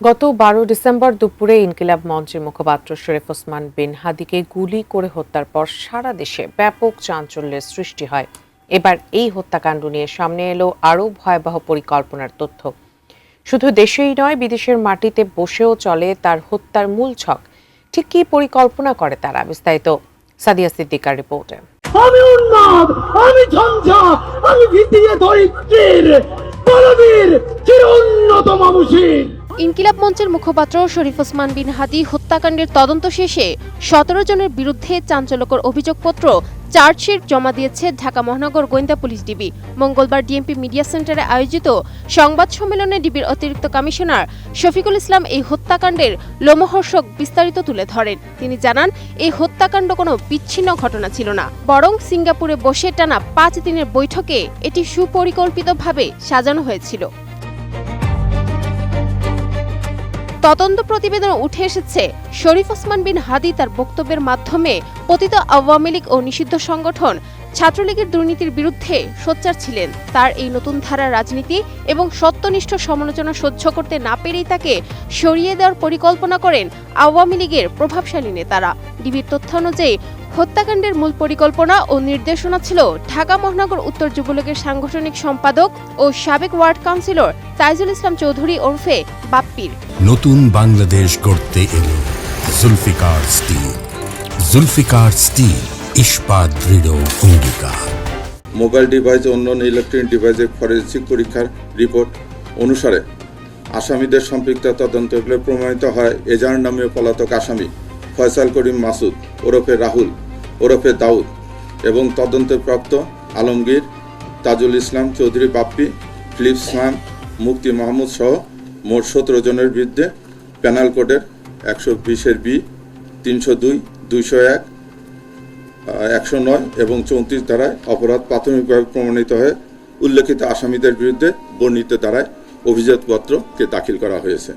গত 12 ডিসেম্বর দুপুরে ইনকিলাব মঞ্চের মুখপাত্র শরীফ ওসমান বিন হাদিকে গুলি করে হত্যার পর সারা দেশে ব্যাপক চাঞ্চল্যের সৃষ্টি হয়। এবার এই হত্যাকাণ্ড নিয়ে সামনে এলো আরও ভয়াবহ পরিকল্পনার তথ্য। শুধু দেশেই নয়, বিদেশের মাটিতে বসেও চলে তার হত্যার মূল ছক। ঠিক কী পরিকল্পনা করে তারা, বিস্তারিত সাদিয়া সিদ্দিকার রিপোর্টে। আমি উন্মাদ, আমি ঝঞ্ঝা, আমি ভিতিয়ে দরিদ্রের বলবীর চির উন্নত মামুষির। ইনকিলাব মঞ্চের মুখপাত্র শরীফ ওসমান বিন হাদি হত্যাকাণ্ডের তদন্ত শেষে 17 জনের বিরুদ্ধে চাঞ্চল্যকর অভিযোগপত্র চার্জশিট জমা দিয়েছে ঢাকা মহানগর গোয়েন্দা পুলিশ ডিবি। মঙ্গলবার ডিএমপি মিডিয়া সেন্টারে আয়োজিত সংবাদ সম্মেলনে ডিবির অতিরিক্ত কমিশনার শফিকুল ইসলাম এই হত্যাকাণ্ডের লোমহর্ষক বিস্তারিত তুলে ধরেন। তিনি জানান, এই হত্যাকাণ্ড কোনো বিচ্ছিন্ন ঘটনা ছিল না, বরং সিঙ্গাপুরে বসে টানা 5 দিনের বৈঠকে এটি সুপরিকল্পিতভাবে সাজানো হয়েছিল। তদন্ত প্রতিবেদনে উঠে এসেছে, শরীফ ওসমান বিন হাদি তার বক্তব্যের মাধ্যমে পতিত আওয়ামী লীগ ও নিষিদ্ধ সংগঠন ছাত্রলীগের দুর্নীতির বিরুদ্ধে সোচ্চার ছিলেন। তার এই নতুন ধারার রাজনীতি এবং সত্যনিষ্ঠ সমালোচনা সহ্য করতে না পেরেই তাকে সরিয়ে দেওয়ার পরিকল্পনা করেন আওয়ামী লীগের প্রভাবশালী নেতারা। ডিবির তথ্য অনুযায়ী হত্যাকাণ্ডের মূল পরিকল্পনা ও নির্দেশনা ছিল ঢাকা মহানগর উত্তর যুবলীগের সাংগঠনিক সম্পাদক ও সাবেক ওয়ার্ড কাউন্সিলর তাইজুল ইসলাম চৌধুরী ওরফে বাপ্পির। নতুন বাংলাদেশ গড়তে এলো জুলফিকার স্টিল। জুলফিকার স্টিল, ইস্পাত দৃঢ় অঙ্গীকার। মোবাইল ডিভাইস ও অন্যান্য ইলেকট্রনিক ডিভাইসের ফরেনসিক পরীক্ষার রিপোর্ট অনুসারে আসামিদের সম্পৃক্ততা তদন্ত করে প্রমাণিত হয় এজাহার নামীয় পলাতক আসামি ফয়সাল করিম মাসুদ ওরফে রাহুল ওরফে দাউদ এবং তদন্তপ্রাপ্ত আলমগীর, তাজুল ইসলাম চৌধুরী বাপ্পি, ফিলিপস খান, মুক্তি মাহমুদ সহ মোট 17 জনের বিরুদ্ধে পেনাল কোডের 120-এর বি, 302, 201, 109 এবং 34 ধারায় অপরাধ প্রাথমিকভাবে প্রমাণিত হয়ে উল্লেখিত আসামিদের বিরুদ্ধে বর্ণিত ধারায় অভিযোগপত্রকে দাখিল করা হয়েছে।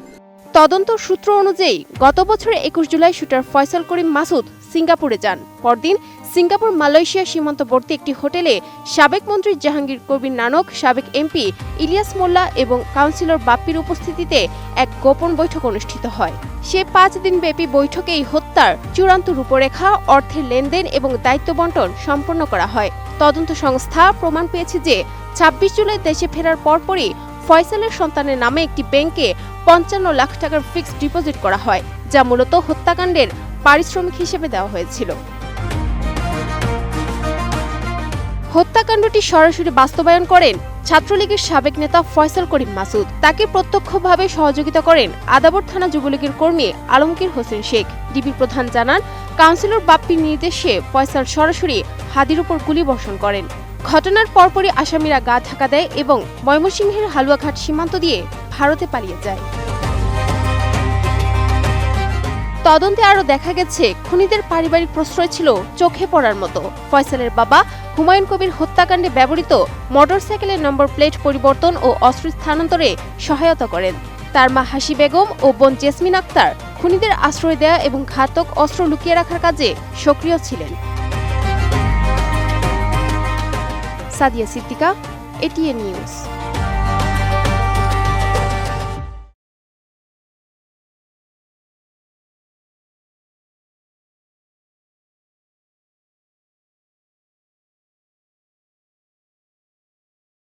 তদন্ত সূত্র অনুযায়ী গত বছরের 21 জুলাই শুটার ফয়সাল করিম মাসুদ সিঙ্গাপুরে যান। পরদিন সিঙ্গাপুর মালয়েশিয়া সীমান্তবর্তী একটি হোটেলে সাবেক মন্ত্রী জাহাঙ্গীর কবির নানক, সাবেক এমপি ইলিয়াস মোল্লা এবং কাউন্সিলর বাপ্পির উপস্থিতিতে এক গোপন বৈঠক অনুষ্ঠিত হয়। সে 5 দিন ব্যাপী বৈঠকে এই হত্যার চূড়ান্ত রূপরেখা, অর্থের লেনদেন এবং দায়িত্ব বন্টন সম্পন্ন করা হয়। তদন্ত সংস্থা প্রমাণ পেয়েছে যে 26 জুলাই দেশে ফেরার পরপরই ফয়সালের সন্তানের নামে একটি ব্যাংকে 55 লাখ টাকার ফিক্সড ডিপোজিট করা হয়, যা মূলত হত্যাকাণ্ডের পারিশ্রমিক হিসেবে দেওয়া হয়েছিল। হত্যাকাণ্ডটি সরাসরি বাস্তবায়ন করেন ছাত্রলীগের সাবেক নেতা ফয়সাল করিম মাসুদ। তাকে প্রত্যক্ষভাবে সহযোগিতা করেন আদাবর থানা যুবলীগের কর্মী আলমগীর হোসেন শেখ। ডিবি প্রধান জানান, কাউন্সিলর বাপ্পির নির্দেশে ফয়সাল সরাসরি হাদির উপর গুলি বর্ষণ করেন। ঘটনার পরপরই আসামিরা গা ঢাকা দেয় এবং ময়মনসিংহের হালুয়াঘাট সীমান্ত দিয়ে ভারতে পালিয়ে যায়। তদন্তে আরও দেখা গেছে, খুনিদের পারিবারিক প্রশ্রয় ছিল চোখে পড়ার মতো। ফয়সালের বাবা হুমায়ুন কবির হত্যাকাণ্ডে ব্যবহৃত মোটরসাইকেলের নম্বর প্লেট পরিবর্তন ও অস্ত্র স্থানান্তরে সহায়তা করেন। তার মা হাসি বেগম ও বোন জেসমিন আক্তার খুনিদের আশ্রয় দেয়া এবং ঘাতক অস্ত্র লুকিয়ে রাখার কাজে সক্রিয় ছিলেন। Sadia Siddika, ATN news.